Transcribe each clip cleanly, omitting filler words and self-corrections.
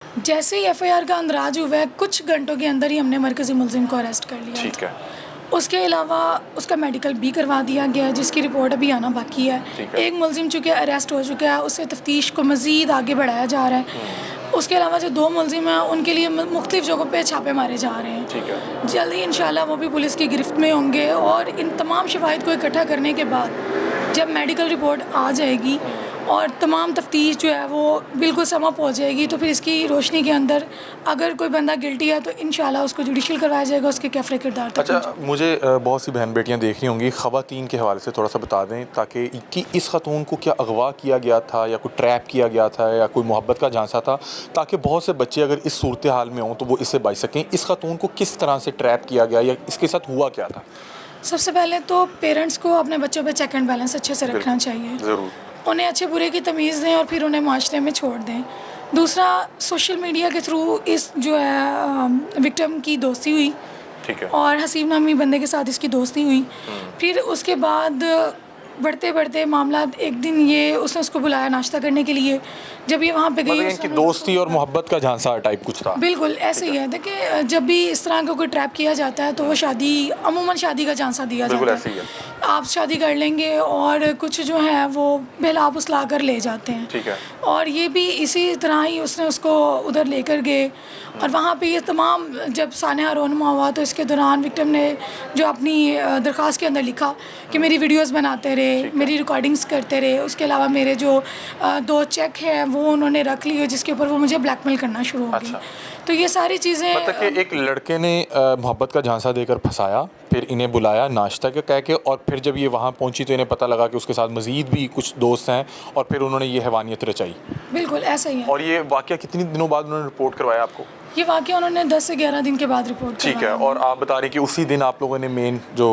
जैसे ही एफआईआर का अंदराज हुआ है, कुछ घंटों के अंदर ही हमने मरकज़ी मुलज़िम को अरेस्ट कर लिया। ठीक है। उसके अलावा उसका मेडिकल भी करवा दिया गया है, जिसकी रिपोर्ट अभी आना बाकी है। एक मुलज़िम चूँकि अरेस्ट हो चुका है, उससे तफ्तीश को मज़ीद आगे बढ़ाया जा रहा है। उसके अलावा जो 2 मुलज़िम हैं, उनके लिए मुख्तलिफ़ जगहों पे छापे मारे जा रहे हैं। ठीक है। जल्द ही इंशाल्लाह वो भी पुलिस की गिरफ्त में होंगे और इन तमाम शवाहिद को इकट्ठा करने के बाद जब मेडिकल रिपोर्ट आ जाएगी और तमाम तफ्तीश जो है वो बिल्कुल समप हो जाएगी, तो फिर इसकी रोशनी के अंदर अगर कोई बंदा गिल्टी है तो इंशाल्लाह उसको जुडिशल करवाया जाएगा, उसके कैफरे किरदार तक। अच्छा, मुझे बहुत सी बहन बेटियां देख रही होंगी, ख़वातीन के हवाले से थोड़ा सा बता दें ताकि कि इस ख़ातून को क्या अगवा किया गया था या कोई ट्रैप किया गया था या कोई मोहब्बत का झांसा था, ताकि बहुत से बच्चे अगर इस सूरत हाल में हों तो वो इससे बच सकें। इस ख़ातून को किस तरह से ट्रैप किया गया या इसके साथ हुआ क्या था? सबसे पहले तो पेरेंट्स को अपने बच्चों पे चेक एंड बैलेंस अच्छे से रखना चाहिए। ज़रूर। उन्हें अच्छे बुरे की तमीज़ दें और फिर उन्हें माशरे में छोड़ दें। दूसरा, सोशल मीडिया के थ्रू इस जो है विक्टिम की दोस्ती हुई। ठीक है। और हसीब नामी बंदे के साथ इसकी दोस्ती हुई। फिर उसके बाद बढ़ते बढ़ते मामला, एक दिन ये उसने उसको बुलाया नाश्ता करने के लिए। जब ये वहाँ पे गई, मतलब इनकी दोस्ती और मोहब्बत का झांसा टाइप कुछ था? बिल्कुल ऐसे ही है। देखिए, जब भी इस तरह का कोई ट्रैप किया जाता है तो वो शादी, अमूमन शादी का झांसा दिया जाता ऐसे ही है। है। आप शादी कर लेंगे और कुछ जो है वो बेला फुसला कर ले जाते हैं। ठीक है। और ये भी इसी तरह ही उसने उसको उधर लेकर गए और वहाँ पे ये तमाम जब सानिया रोनमा हुआ तो इसके दौरान विक्टिम ने जो अपनी दरख्वास्त के अंदर लिखा कि मेरी वीडियोस बनाते रहे, मेरी रिकॉर्डिंग्स करते रहे। उसके अलावा मेरे जो 2 चेक हैं वो उन्होंने रख लिए जिसके ऊपर वो मुझे ब्लैकमेल करना शुरू हो गई। तो ये सारी चीज़ें, मतलब कि एक लड़के ने मोहब्बत का झांसा देकर फंसाया, फिर इन्हें बुलाया नाश्ता के कह के, और फिर जब ये वहाँ पहुँची तो इन्हें पता लगा कि उसके साथ मज़ीद भी कुछ दोस्त हैं और फिर उन्होंने ये हैवानियत रचाई। बिल्कुल ऐसा ही है। और ये वाक़या कितने दिनों बाद उन्होंने रिपोर्ट करवाया आपको? ये वाक़या उन्होंने 10 से 11 दिन के बाद रिपोर्ट ठीक है। करवाया। और आप बता रहे हैं कि उसी दिन आप लोगों ने मेन जो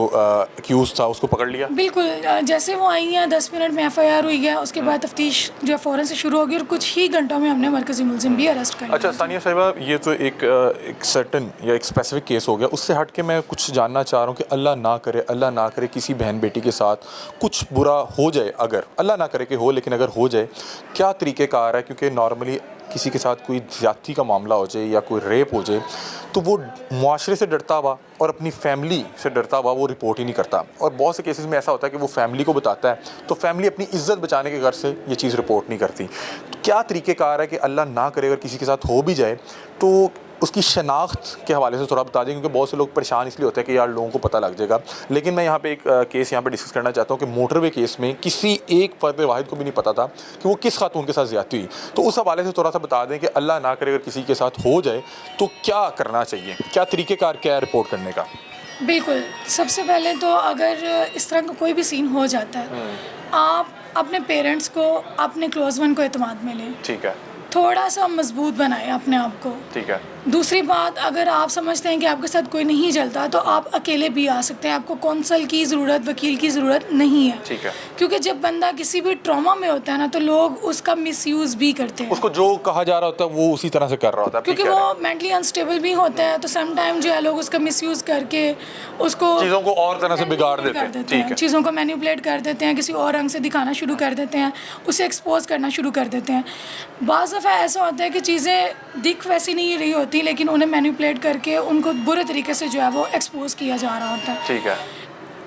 एक्यूज़ था उसको पकड़ लिया? बिल्कुल, जैसे वो आई हैं 10 मिनट में एफआईआर हुई है, उसके बाद तफ्तीश जो है फ़ौरन से शुरू होगी और कुछ ही घंटों में हमने मरकज़ी मुलज़िम भी अरेस्ट कर लिया। अच्छा सानिया साहिबा, ये तो एक सर्टन या एक स्पेसिफिक केस हो गया। उससे हट के मैं कुछ जानना चाह रहा हूँ कि अल्लाह ना करे किसी बहन बेटी के साथ कुछ बुरा हो जाए, अगर अल्लाह ना करे कि हो, लेकिन अगर हो जाए, क्या तरीक़ेकार है? क्योंकि नॉर्मली किसी के साथ कोई ज़्यादती का मामला हो जाए या कोई रेप हो जाए तो वो मुआशरे से डरता हुआ और अपनी फैमिली से डरता हुआ वो रिपोर्ट ही नहीं करता। और बहुत से केसेस में ऐसा होता है कि वो फैमिली को बताता है तो फैमिली अपनी इज्जत बचाने के गर्ज से ये चीज़ रिपोर्ट नहीं करती। तो क्या तरीक़ेकार है कि अल्लाह ना करे अगर किसी के साथ हो भी जाए तो उसकी शनाख्त के हवाले से थोड़ा बता दें, क्योंकि बहुत से लोग परेशान इसलिए होते हैं कि यार लोगों को पता लग जाएगा। लेकिन मैं यहाँ पे एक केस यहाँ पे डिस्कस करना चाहता हूँ कि मोटरवे केस में किसी एक फ़र्द वाहिद को भी नहीं पता था कि वो किस खातून के साथ ज़्यादती हुई। तो उस हवाले से थोड़ा सा बता दें कि अल्लाह ना करे अगर किसी के साथ हो जाए तो क्या करना चाहिए, क्या तरीक़ेकार क्या है रिपोर्ट करने का? बिल्कुल, सबसे पहले तो अगर इस तरह का कोई भी सीन हो जाता है, आप अपने पेरेंट्स को, अपने क्लोज़ वन को एतमाद में लें। ठीक है। थोड़ा सा मजबूत बनाएं अपने आप को। ठीक है। दूसरी बात, अगर आप समझते हैं कि आपके साथ कोई नहीं चलता तो आप अकेले भी आ सकते हैं, आपको कौंसल की ज़रूरत, वकील की ज़रूरत नहीं है। ठीक है। क्योंकि जब बंदा किसी भी ट्रॉमा में होता है ना तो लोग उसका मिसयूज़ भी करते हैं। उसको जो कहा जा रहा होता है वो उसी तरह से कर रहा होता है, क्योंकि वो मेंटली अनस्टेबल भी होता है, तो सम टाइम जो है लोग उसका मिसयूज़ करके उसको चीज़ों को और तरह से बिगाड़ देते हैं। ठीक है। चीज़ों को मैनिपुलेट कर देते हैं, किसी और रंग से दिखाना शुरू कर देते हैं, उसे एक्सपोज करना शुरू कर देते हैं। बाज़ दफ़ा ऐसा होता है कि चीज़ें दिख वैसी नहीं रही होती लेकिन उन्हें मैनिपुलेट करके उनको बुरे तरीके से जो है वो एक्सपोज किया जा रहा होता है। ठीक है।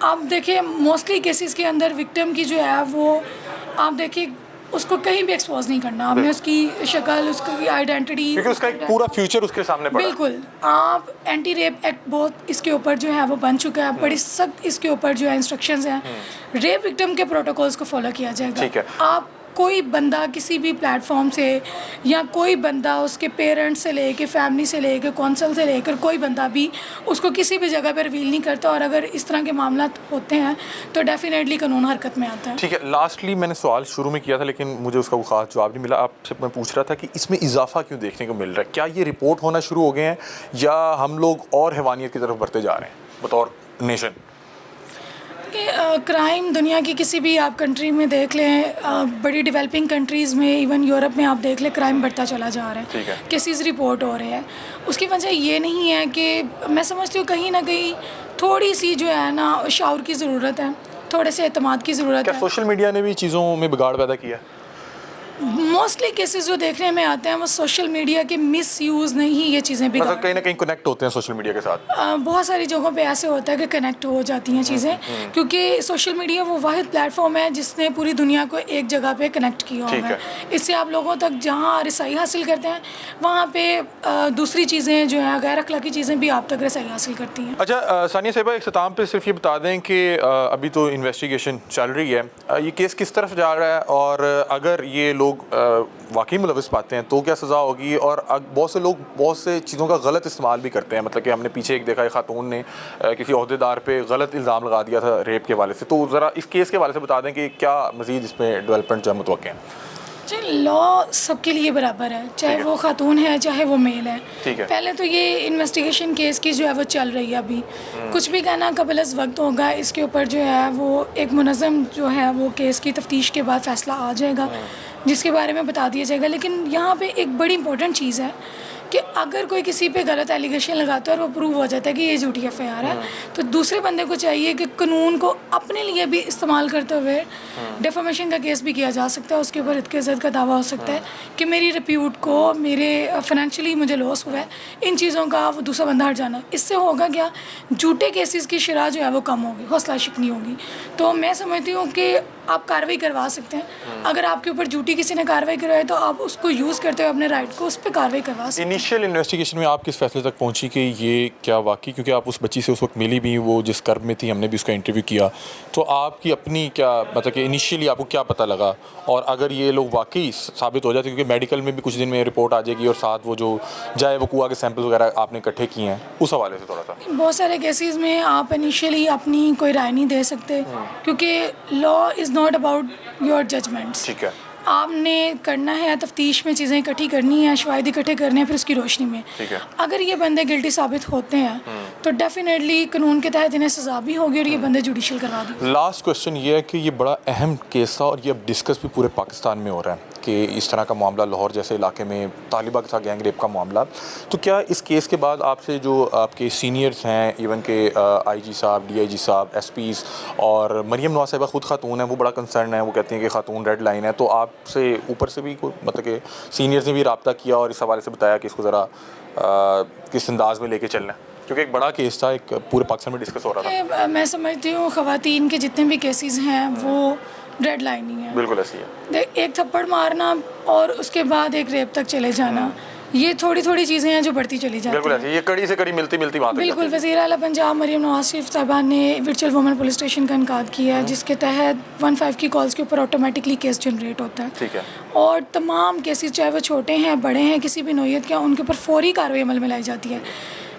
आप देखिए, मोस्टली केसेस के अंदर विक्टिम की जो है वो, आप देखिए, उसको कहीं भी एक्सपोज नहीं करना आपने, उसकी शक्ल, उसकी आइडेंटिटी, क्योंकि उसका एक पूरा फ्यूचर उसके सामने पड़ा। बिल्कुल। आप एंटी रेप एक्ट बहुत इसके ऊपर जो है वो बन चुका है, बड़ी सख्त इसके ऊपर जो है इंस्ट्रक्शंस हैं। रेप विक्टिम के प्रोटोकॉल्स को फॉलो किया जाएगा। ठीक है। आप कोई बंदा किसी भी प्लेटफॉर्म से या कोई बंदा उसके पेरेंट्स से लेके, फैमिली से लेके, कौंसल से लेकर कोई बंदा भी उसको किसी भी जगह पर रिवील नहीं करता, और अगर इस तरह के मामला होते हैं तो डेफिनेटली कानून हरकत में आता है। ठीक है। लास्टली मैंने सवाल शुरू में किया था लेकिन मुझे उसका वो खास जवाब नहीं मिला। आपसे मैं पूछ रहा था कि इसमें इजाफा क्यों देखने को मिल रहा है? क्या ये रिपोर्ट होना शुरू हो गए हैं या हम लोग और हैवानियत की तरफ बढ़ते जा रहे हैं बतौर नेशन? कि क्राइम दुनिया की किसी भी आप कंट्री में देख लें, बड़ी डेवलपिंग कंट्रीज़ में, इवन यूरोप में आप देख लें, क्राइम बढ़ता चला जा रहा है। ठीक है। केसेस रिपोर्ट हो रहे हैं। उसकी वजह ये नहीं है कि, मैं समझती हूँ कहीं ना कहीं थोड़ी सी जो है ना शऊर की ज़रूरत है, थोड़े से एतमाद की ज़रूरत है। क्या सोशल मीडिया ने भी चीज़ों में बिगाड़ पैदा किया? मोस्टली केसेस जो देखने में आते हैं वो सोशल मीडिया के मिस यूज़ ने ही ये चीज़ें बिगाड़ मतलब कहीं ना कहीं कनेक्ट होते हैं सोशल मीडिया के साथ। बहुत सारी जगहों पे ऐसे होता है कि कनेक्ट हो जाती हैं चीज़ें, क्योंकि सोशल मीडिया वो वाहिद प्लेटफॉर्म है जिसने पूरी दुनिया को एक जगह पे कनेक्ट किया हुआ है। इससे आप लोगों तक जहाँ रसाई हासिल करते हैं वहाँ पे दूसरी चीज़ें जो हैं गैर अखलाकी चीज़ें भी आप तक रसाई हासिल करती हैं। अच्छा सानिया साहिबा, एक इख्तिताम पे सिर्फ ये बता दें कि अभी तो इन्वेस्टिगेशन चल रही है, ये केस किस तरफ जा रहा है और अगर ये लोग वाकई मुलविस पाते हैं तो क्या सज़ा होगी, और बहुत से लोग बहुत से चीज़ों का गलत इस्तेमाल भी करते हैं। मतलब कि हमने पीछे एक देखा है खातून ने किसी ओहदेदार पे गलत इल्ज़ाम लगा दिया था रेप के हवाले से, तो ज़रा इस केस के हवाले से बता दें कि क्या मज़ीद इसमें डेवलपमेंट जो मुतवक्किल हैं। जी, लॉ सबके लिए बराबर है, चाहे वो खातून है चाहे वो मेल है। पहले तो ये इन्वेस्टिगेशन केस की जो है वो चल रही है अभी, कुछ भी कहना कबलस वक्त होगा, इसके ऊपर जो है वो एक मुनज़्ज़म जो है वो केस की तफ्तीश के बाद फ़ैसला आ जाएगा जिसके बारे में बता दिया जाएगा। लेकिन यहाँ पे एक बड़ी इंपॉर्टेंट चीज़ है कि अगर कोई किसी पे गलत एलिगेशन लगाता है और वो प्रूव हो जाता है कि ये झूठी एफआईआर है, तो दूसरे बंदे को चाहिए कि कानून को अपने लिए भी इस्तेमाल करते हुए डिफेमेशन का केस भी किया जा सकता है, उसके ऊपर इज्जत का दावा हो सकता है कि मेरी रिप्यूट को, मेरे फाइनेंशियली मुझे लॉस हुआ है, इन चीज़ों का वो दूसरा बंदा हट जाना। इससे होगा क्या, झूठे केसेस की शरह जो है वो कम होगी, हौसला शिकनी होगी। तो मैं समझती हूँ कि आप कार्रवाई करवा सकते हैं। अगर आपके ऊपर झूठी किसी ने कार्रवाई करवाई तो आप उसको यूज़ करते हुए अपने राइट को उस पर कार्रवाई करवा सकते हैं। इनिशियल इन्वेस्टिगेशन में आप किस फैसले तक पहुंची कि ये क्या वाकई, क्योंकि आप उस बच्ची से उस वक्त मिली भी, वो जिस कर्ब में थी, हमने भी उसका इंटरव्यू किया, तो आपकी अपनी क्या मतलब कि इनिशियली आपको क्या पता लगा, और अगर ये लोग वाकई साबित हो जाते, क्योंकि मेडिकल में भी कुछ दिन में रिपोर्ट आ जाएगी और साथ वो जो जाए वो कुआ के सैंपल वगैरह आपने इकट्ठे किए हैं, उस हवाले से थोड़ा सा। बहुत सारे केसेस में आप इनिशियली अपनी कोई राय नहीं दे सकते, क्योंकि law is not about your judgements. ठीक है, आपने करना है तफ्तीश में चीज़ें इकट्ठी करनी है, शवाहिद इकट्ठे करने हैं, फिर उसकी रोशनी में अगर ये बंदे गिल्टी साबित होते हैं तो डेफिनेटली कानून के तहत इन्हें सज़ा भी होगी और ये बंदे जुडिशल करवा देंगे। लास्ट क्वेश्चन ये है कि ये बड़ा अहम केस था और ये अब डिस्कस भी पूरे पाकिस्तान में हो रहा है कि इस तरह का मामला लाहौर जैसे इलाके में तालिबा के साथ गैंग रेप का मामला, तो क्या इस केस के बाद आपसे जो आपके सीनियर्स हैं, इवन के आईजी साहब, डीआईजी साहब, एसपीज़ और मरियम नवाज साहिबा खुद खातून हैं, वो बड़ा कंसर्न है, वो कहती हैं कि खातून रेड लाइन है, तो आपसे ऊपर से भी कोई मतलब कि सीनियर्स ने भी रब्ता किया और इस हवाले से बताया कि इसको ज़रा किस अंदाज में लेके चलना है, क्योंकि एक बड़ा केस था, एक पूरे पाकिस्तान में डिस्कस हो रहा था। मैं समझती हूँ ख़वातीन के जितने भी केसेस हैं वो रेड लाइन ही है। बिल्कुल ऐसी है। एक थप्पड़ मारना और उसके बाद एक रेप तक चले जाना, ये थोड़ी थोड़ी चीज़ें हैं जो बढ़ती चली जाती हैं। बिल्कुल ऐसी, ये कड़ी से कड़ी मिलती मिलती बात है। बिल्कुल। वज़ीर आला पंजाब मरियम नवाज शरीफ साहबा ने वर्चुअल वुमेन पुलिस स्टेशन का इनकाद किया है, जिसके तहत 15 की कॉल्स के ऊपर ऑटोमेटिकली केस जनरेट होता है। ठीक है। और तमाम केसेस चाहे वो छोटे हैं बड़े हैं किसी भी नौइयत के, उनके ऊपर फौरी कार्रवाई अमल में लाई जाती है।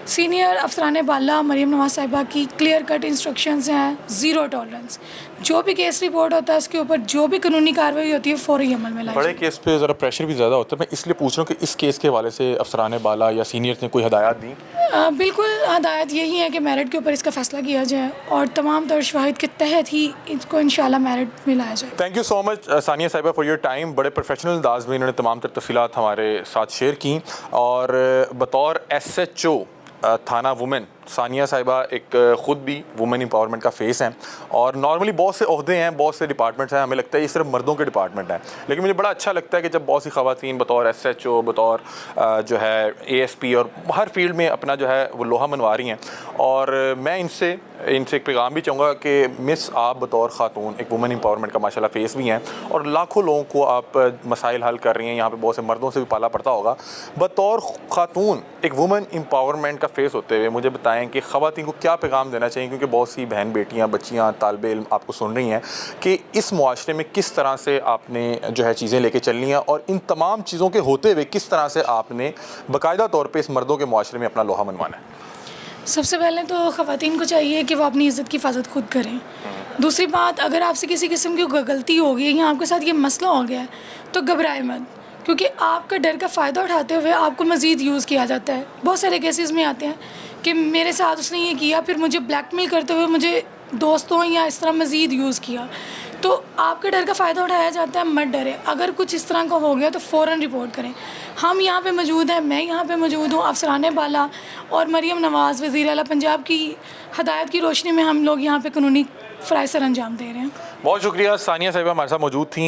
सीनियर अफसरान बाला मरियम नवाज साहिबा की क्लियर कट इंस्ट्रक्शंस हैं, ज़ीरो टॉलरेंस। जो भी केस रिपोर्ट होता है उसके ऊपर जो भी कानूनी कार्रवाई होती है फ़ौरी अमल में लाई। बड़े केस पे ज़रा प्रेशर भी ज़्यादा होता है, मैं इसलिए पूछ रहा हूँ कि इस केस के हवाले से अफसरान बाला या सीनियर्स ने कोई हदायत दी? बिल्कुल, हदायत यही है कि मेरिट के ऊपर इसका फ़ैसला किया जाए और तमाम तर शवाहिद के तहत ही इसको इंशाल्लाह मेरिट में लाया जाए। Thank you so much Sania साहिबा फॉर योर टाइम। बड़े प्रोफेशनल अंदाज में इन्होंने तमाम तर तफसीलात हमारे साथ शेयर की, और बतौर SHO थाना वुमेन सानिया साहिबा एक ख़ुद भी वुमेन एम्पावरमेंट का फेस हैं, और नॉर्मली बहुत से ओहदे हैं, बहुत से डिपार्टमेंट्स हैं, हमें लगता है ये सिर्फ मर्दों के डिपार्टमेंट हैं, लेकिन मुझे बड़ा अच्छा लगता है कि जब बहुत सी ख़वातीन बतौर SHO, बतौर जो है ASP और हर फील्ड में अपना जो है वो लोहा मनवा रही हैं। और मैं इनसे एक पैगाम भी चाहूँगा कि मिस आप बतौर ख़ातून एक वुमेन एम्पावरमेंट का माशाल्लाह फेस भी हैं, और लाखों लोगों को आप मसाइल हल कर रही हैं। यहाँ पे बहुत से मर्दों से भी पाला पड़ता होगा, बतौर ख़ातून एक वुमेन एम्पावरमेंट का फेस होते हुए मुझे बताएं कि ख़वातीन को क्या पैगाम देना चाहिए, क्योंकि बहुत सी बहन बेटियाँ, बच्चियाँ, तालिब इल्म आपको सुन रही हैं कि इस मुआशरे में किस तरह से आपने जो है चीज़ें लेके चलनी है, और इन तमाम चीज़ों के होते हुए किस तरह से आपने बाकायदा तौर पर इस मर्दों के मुआशरे में अपना लोहा मनवाना है। सबसे पहले तो ख़वातीन को चाहिए कि वो अपनी इज़्ज़त की हिफाजत खुद करें। दूसरी बात, अगर आपसे किसी किस्म की गलती हो गई या आपके साथ ये मसला हो गया है तो घबराए मत, क्योंकि आपका डर का फ़ायदा उठाते हुए आपको मज़ीद यूज़ किया जाता है। बहुत सारे केसेस में आते हैं कि मेरे साथ उसने ये किया, फिर मुझे ब्लैकमेल करते हुए मुझे दोस्तों या इस तरह मज़ीद यूज़ किया, तो आपके डर का फ़ायदा उठाया जाता है। मत डरे, अगर कुछ इस तरह का हो गया तो फ़ौरन रिपोर्ट करें। हम यहाँ पे मौजूद हैं, मैं यहाँ पे मौजूद हूँ, अफसरान बाला और मरियम नवाज़ वज़ीर आला पंजाब की हदायत की रोशनी में हम लोग यहाँ पे कानूनी फ़राइज़ सर अंजाम दे रहे हैं। बहुत शुक्रिया, सानिया साहिबा हमारे साथ मौजूद थी।